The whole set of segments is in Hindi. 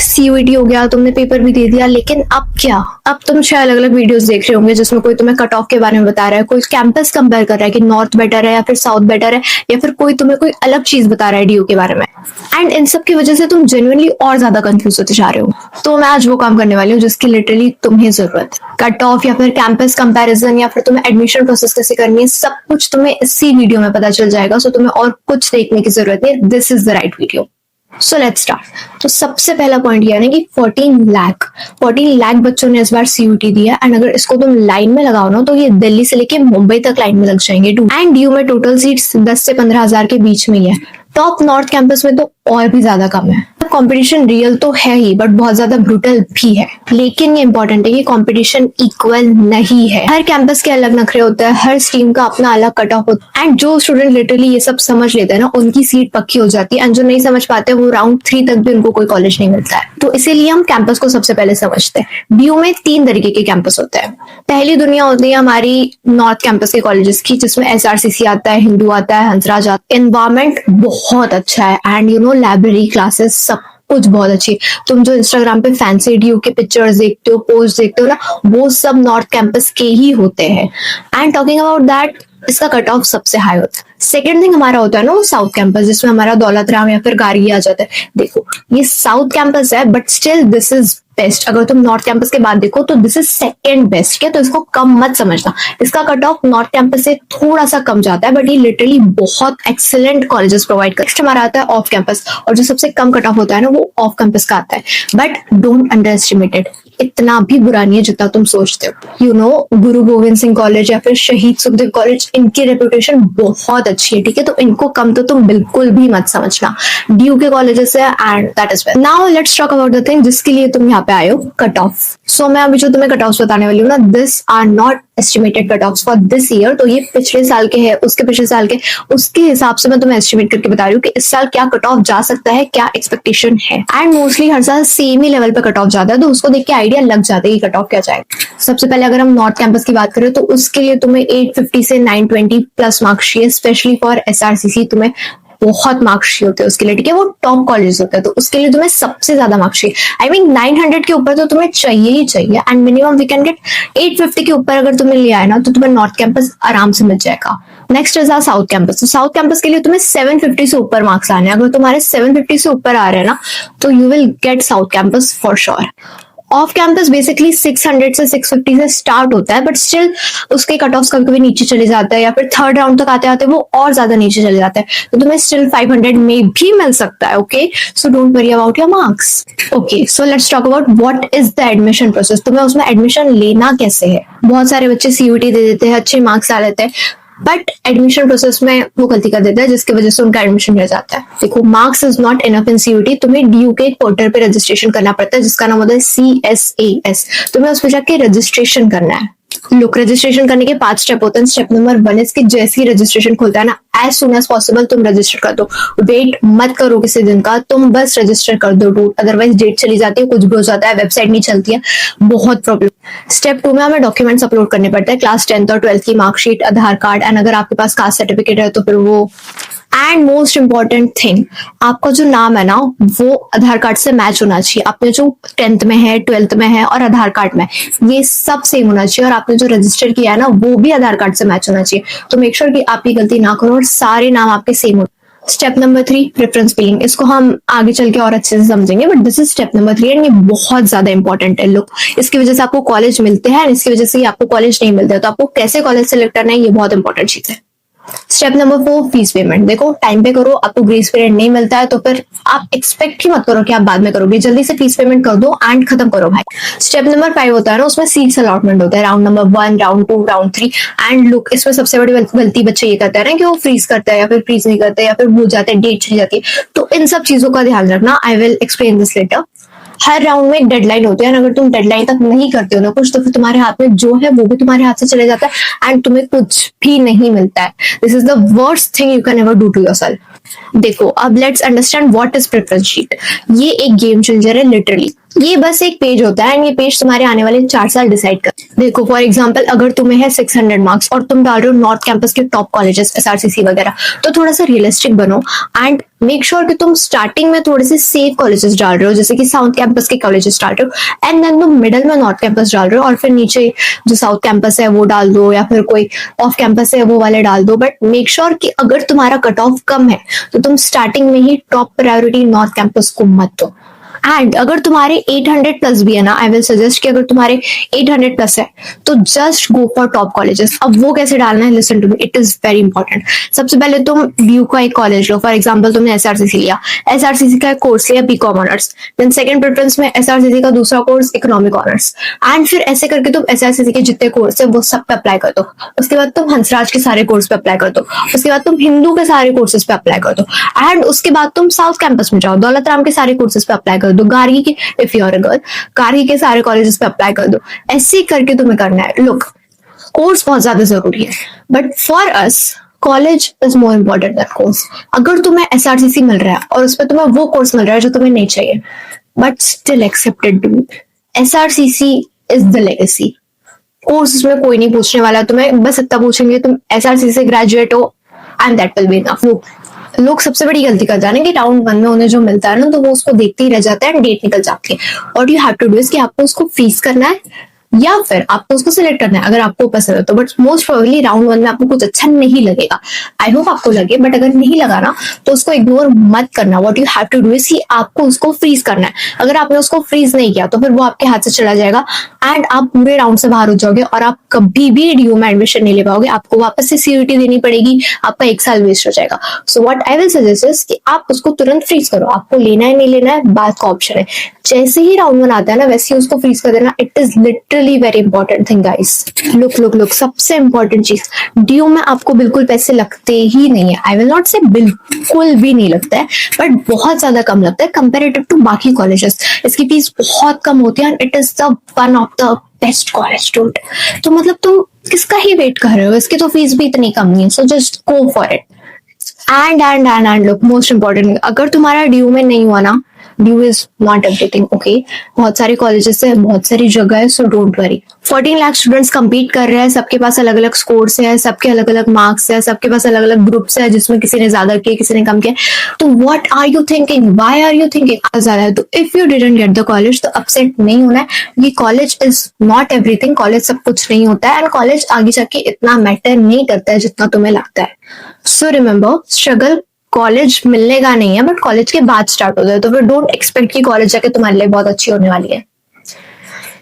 सीयूईटी हो गया, तुमने पेपर भी दे दिया, लेकिन अब क्या? अब तुम 6 अलग-अलग वीडियोस देख रहे होंगे जिसमें कोई तुम्हें कट ऑफ के बारे में बता रहा है, कोई कैंपस कंपेयर कर रहा है कि नॉर्थ बेटर है या फिर साउथ बेटर है, या फिर कोई तुम्हें कोई अलग चीज बता रहा है डीयू के बारे में। एंड इन सब की वजह से तुम जेन्युइनली और ज्यादा कंफ्यूज होते जा रहे हो। तो मैं आज वो काम करने वाली हूँ जिसकी लिटरली तुम्हें जरूरत है। कट ऑफ या फिर कैंपस कंपैरिजन या फिर तुम्हें एडमिशन प्रोसेस कैसे करनी है, सब कुछ तुम्हें इसी वीडियो में पता चल जाएगा। सो तुम्हें और कुछ देखने की जरूरत नहीं, this is the right video. So let's start. तो सबसे पहला पॉइंट ये है ना कि 14 लाख बच्चों ने इस बार सीयूटी दिया। एंड अगर इसको तुम लाइन में लगाओ ना तो ये दिल्ली से लेके मुंबई तक लाइन में लग जाएंगे। एंड डीयू में टोटल सीट्स 10 से 15,000 के बीच में ही है। टॉप नॉर्थ कैंपस में तो और भी ज्यादा कम है। कंपटीशन रियल तो है ही, बट बहुत ज्यादा ब्रूटल भी है। लेकिन ये इंपॉर्टेंट है कि कंपटीशन इक्वल नहीं है। हर कैंपस के अलग नखरे होते हैं, हर स्ट्रीम का अपना अलग कट ऑफ होता है। एंड जो स्टूडेंट लिटरली ये सब समझ लेते हैं ना, उनकी सीट पक्की हो जाती है। एंड जो नहीं समझ पाते वो राउंड 3 तक भी उनको कोई कॉलेज नहीं मिलता है। तो इसीलिए हम कैंपस को सबसे पहले समझते हैं। डीयू में 3 तरीके के कैंपस होते हैं। पहली दुनिया होती है हमारी नॉर्थ कैंपस के कॉलेजेस की, जिसमें एसआरसीसी आता है, हिंदू आता है, हंसराज आता है। एनवायरमेंट बहुत अच्छा है एंड लाइब्रेरी, क्लासेस, सब कुछ बहुत अच्छी। तुम जो इंस्टाग्राम पे फैंसी डीयू के पिक्चर्स देखते हो, पोस्ट देखते हो ना, वो सब नॉर्थ कैंपस के ही होते हैं। एंड टॉकिंग अबाउट दैट, इसका कट ऑफ सबसे हाई होता है। सेकेंड थिंग हमारा होता है ना वो साउथ कैंपस, जिसमें हमारा दौलत राम या फिर गार्गी आ जाता है। देखो ये साउथ कैंपस है, but still this is best. अगर तुम नॉर्थ कैंपस के बाद देखो तो दिस इज सेकेंड बेस्ट। क्या? तो इसको कम मत समझना। इसका कट ऑफ नॉर्थ कैंपस से थोड़ा सा कम जाता है, बट ये लिटरली बहुत एक्सीलेंट कॉलेजेस प्रोवाइड कर। नेक्स्ट हमारा आता है ऑफ कैंपस, और जो सबसे कम कट ऑफ होता है ना वो ऑफ कैंपस का आता है। But don't under estimate it, इतना भी बुरा नहीं है जितना तुम सोचते हो। गुरु गोविंद सिंह कॉलेज या फिर शहीद सुखदेव कॉलेज, इनकी रेपुटेशन बहुत अच्छी है, ठीक है? तो इनको कम तो तुम बिल्कुल भी मत समझना। डीयू के कॉलेजेस है and that is well. Now let's talk about the thing जिसके लिए तुम यहाँ पे आए हो, कट ऑफ। सो मैं अभी जो तुम्हें कट ऑफ बताने वाली हूँ ना, this are not estimated cut off for this year. तो ये पिछले साल के है, उसके पिछले साल के, उसके हिसाब से मैं तुम्हें एस्टिमेट करके बता रही हूँ कि इस साल क्या कट ऑफ जा सकता है, क्या एक्सपेक्टेशन है। एंड मोस्टली हर साल सेम ही लेवल पे कट ऑफ जाता है, तो उसको देख के आइडिया लग जाता है कि कट ऑफ क्या जाएगा। सबसे पहले अगर हम नॉर्थ कैंपस की बात करें तो उसके लिए तुम्हें 850 से 920 प्लस मार्क्स चाहिए। स्पेशली फॉर एसआरसीसी तुम्हें बहुत मार्क्स चाहिए होते हैं उसके लिए, ठीक है? वो टॉप कॉलेज होता है, तो उसके लिए तुम्हें सबसे ज्यादा मार्क्स चाहिए। आई मीन 900 के ऊपर तो तुम्हें चाहिए ही चाहिए। And minimum we can get 850 के ऊपर अगर तुम्हें लिया है ना, तो तुम्हें नॉर्थ कैंपस आराम से मिल जाएगा। Next is south campus. तो साउथ कैंपस के लिए तुम्हें 750 से ऊपर मार्क्स आने हैं। अगर तुम्हारे 750 से ऊपर आ रहे हैं ना, तो you will get south campus for sure. Off campus basically 600 से 650 से स्टार्ट होता है, बट स्टिल उसके कट ऑफ कभी कभी नीचे चले जाते हैं, या फिर थर्ड राउंड तक आते आते वो और ज्यादा नीचे चले जाते हैं। तो तुम्हें स्टिल 500 में भी मिल सकता है। Okay, so don't worry about your marks. Okay, so let's talk about what is the admission process. तुम्हें उसमें एडमिशन लेना कैसे है। बहुत सारे बच्चे सीयूटी दे देते हैं, अच्छे मार्क्स आ लेते हैं, बट एडमिशन प्रोसेस में वो गलती कर देता है जिसकी वजह से उनका एडमिशन रह जाता है। देखो, marks is not enough in CUET. तुम्हें डीयू के पोर्टल पे रजिस्ट्रेशन करना पड़ता है, जिसका नाम होता है CSAS। तुम्हें उस पर जाके रजिस्ट्रेशन करना है। लुक, रजिस्ट्रेशन करने के 5 स्टेप होते हैं। स्टेप नंबर 1 इसके जैसे ही रजिस्ट्रेशन खुलता है ना, एज सुन एज पॉसिबल तुम रजिस्टर कर दो। वेट मत करो किसी दिन का, तुम बस रजिस्टर कर दो डूड। अदरवाइज डेट चली जाती है, कुछ भी हो जाता है, वेबसाइट नहीं चलती है, बहुत प्रॉब्लम। स्टेप 2 में हमें डॉक्यूमेंट्स अपलोड करने पड़ते हैं, क्लास 10th और 12th की मार्कशीट, आधार कार्ड, एंड अगर आपके पास कास्ट सर्टिफिकेट है तो फिर वो। एंड मोस्ट इंपॉर्टेंट थिंग, आपका जो नाम है ना वो आधार कार्ड से मैच होना चाहिए। आपने जो 10th में है, 12th में है और आधार कार्ड में, ये सब सेम होना चाहिए। और आपने जो रजिस्टर किया है ना वो भी आधार कार्ड से मैच होना चाहिए। तो मेक श्योर कि आप ये गलती ना करो और सारे नाम आपके सेम हो। Step number 3, preference filling. इसको हम आगे चल के और अच्छे से समझेंगे, but this is step number 3 and ये बहुत ज्यादा इंपॉर्टेंट है। लुक, इसकी वजह से आपको कॉलेज मिलते हैं, इसकी वजह से आपको कॉलेज नहीं मिलते, तो आपको कैसे कॉलेज सेलेक्ट करना है ये बहुत इंपॉर्टेंट चीज है। Step number 4, fees payment. देखो, टाइम पे करो। आपको ग्रेस पीरियड नहीं मिलता है तो फिर आप एक्सपेक्ट ही मत करो कि आप बाद में करोगे, जल्दी से फीस पेमेंट कर दो एंड खत्म करो भाई। स्टेप नंबर 5 होता है ना, उसमें सीट्स अलॉटमेंट होता है। Round number 1, round 2, round 3। And look, इसमें सबसे बड़ी गलती बच्चे ये करते हैं ना कि वो फ्रीज करते हैं या फिर फ्रीज नहीं करते या फिर भूल जाते हैं, डेट चली जाती है। तो इन सब चीजों का ध्यान रखना। I will explain this later. हर राउंड में एक डेडलाइन होती है, अगर तुम डेडलाइन तक नहीं करते हो ना कुछ, तो फिर तुम्हारे हाथ में जो है वो भी तुम्हारे हाथ से चले जाता है एंड तुम्हें कुछ भी नहीं मिलता है। This is the worst thing you can ever do to yourself. देखो, अब let's understand what is preference sheet. ये एक गेम चेंजर है लिटरली। ये बस एक पेज होता है एंड ये पेज तुम्हारे आने वाले 4 साल डिसाइड कर। देखो फॉर एग्जांपल अगर तुम्हें है 600 मार्क्स और तुम डाल रहे हो नॉर्थ कैंपस के टॉप कॉलेजेस एसआरसीसी वगैरह, तो थोड़ा सा रियलिस्टिक बनो एंड मेक श्योर कि तुम स्टार्टिंग में थोड़े से सेफ कॉलेजेस डाल रहे हो, जैसे कि साउथ कैंपस के कॉलेजेस डाल रहे हो एंड देन तुम मिडल में नॉर्थ कैंपस डाल रहे हो और फिर नीचे जो साउथ कैंपस है वो डाल दो या फिर कोई ऑफ कैंपस है वो वाले डाल दो। बट मेक श्योर कि अगर तुम्हारा कट ऑफ कम है तो तुम स्टार्टिंग में ही टॉप प्रायोरिटी नॉर्थ कैंपस को मत दो। एंड अगर तुम्हारे 800 प्लस भी है ना, आई विल सजेस्ट कि अगर तुम्हारे 800 प्लस है तो just go for top colleges. अब वो कैसे डालना है, listen to me, it is very important. सबसे पहले तुम बीयू का एक कॉलेज लो, फॉर एग्जांपल तुमने एसआरसीसी लिया, एसआरसीसी का एक कोर्स लिया BCom honours, then second preference में एसआरसीसी का दूसरा कोर्स इकोनॉमिक ऑनर्स, एंड फिर ऐसे करके तुम एसआरसीसी के जितने कोर्स है वो सब पे अप्लाई कर दो। उसके बाद तुम हंसराज के सारे कोर्स पे अप्लाई कर दो, उसके बाद तुम हिंदू के सारे कोर्सेज पे अप्लाई कर दो, एंड उसके बाद तुम साउथ कैंपस में जाओ, दौलत राम के सारे कोर्सेज पे अप्लाई कर दो, गार्गी के, if you are a girl, Gargi के सारे कॉलेजेस पे अप्लाई कर दो। ऐसे करके तुम्हें करना है। लुक, कोर्स बहुत ज्यादा जरूरी है but for us college is more important that course. अगर तुम्हें एसआरसीसी मिल रहा है और उसमें तुम्हें वो कोर्स मिल रहा है जो तुम्हें नहीं चाहिए, but still accepted do. SRCC is the legacy. Course में कोई नहीं पूछने वाला तुम्हें, बस इतना पूछेंगे तुम एसआरसीसी से ग्रेजुएट हो and that will be enough. लोग सबसे बड़ी गलती करते हैं ना कि राउंड 1 में उन्हें जो मिलता है ना तो वो उसको देखते ही रह जाता है एंड डेट निकल जाती है। और you have to do is कि आपको उसको फ्रीज करना है या फिर आपको उसको सिलेक्ट करना है अगर आपको पसंद है तो। बट मोस्ट प्रोबेबली राउंड 1 में आपको कुछ अच्छा नहीं लगेगा, आई होप आपको लगे, बट अगर नहीं लगा ना तो उसको इग्नोर मत करना। What you have to do is आपको उसको फ्रीज करना है। अगर आपने उसको फ्रीज नहीं किया तो फिर वो आपके हाथ से चला जाएगा एंड आप पूरे राउंड से बाहर हो जाओगे और आप कभी भी डीयू में एडमिशन नहीं ले पाओगे। आपको वापस से सीयूटी देनी पड़ेगी, आपका 1 साल वेस्ट हो जाएगा। So what I will suggest is कि आप उसको तुरंत फ्रीज करो। आपको लेना है नहीं लेना है बात का ऑप्शन है। जैसे ही राउंड 1 आता है ना वैसे ही उसको फ्रीज कर देना। It is literally very important thing guys. Look सबसे इंपॉर्टेंट चीज, डीयू में आपको बिल्कुल पैसे लगते ही नहीं है। आई विल नॉट से बिल्कुल भी नहीं लगता है बट बहुत ज्यादा कम लगता है कंपेरेटिव टू बाकी कॉलेजेस। इसकी फीस बहुत कम होती है and it is the one of the best college dude. तो मतलब तुम किसका ही वेट कर रहे हो, इसकी तो फीस भी इतनी कम नहीं है। So just go for it. And look, most important, अगर तुम्हारा डीयू में नहीं हुआ ना, due is not everything, okay. बहुत सारे कॉलेजेस है, बहुत सारी जगह है, so don't worry. 14 lakh students compete कर रहे हैं, सबके पास अलग अलग स्कोर्स है, सबके अलग अलग मार्क्स है, सबके पास अलग अलग ग्रुप्स है जिसमें किसी ने ज्यादा किया किसी ने कम किया। तो what are you thinking, why are you thinking ज्यादा है? तो if you didn't get the college तो अपसेट नहीं होना है, क्योंकि college is not everything, college सब कुछ नहीं होता है एंड कॉलेज आगे जाके इतना मैटर नहीं करता है जितना तुम्हें लगता है। सो रिमेंबर, स्ट्रगल कॉलेज मिलने का नहीं है बट कॉलेज के बाद स्टार्ट होता है। तो फिर डोंट एक्सपेक्ट कि कॉलेज जाके तुम्हारे लिए बहुत अच्छी होने वाली है।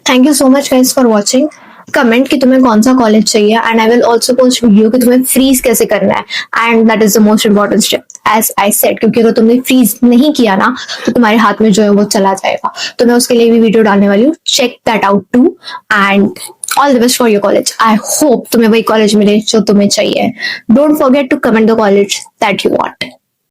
Thank you so much guys for watching. Comment कि तुम्हें कौन सा कॉलेज चाहिए and I will also post video कि तुम्हें फ्रीज कैसे करना है and that is the most important step as I said, क्योंकि अगर तुमने फ्रीज नहीं किया ना तो तुम्हारे हाथ में जो है वो चला जाएगा। तो मैं उसके लिए भी वीडियो डालने वाली हूँ, check that out too and all the best for your college. I hope तुम्हें वही कॉलेज मिले जो तुम्हें चाहिए। Don't forget to comment the college that you want.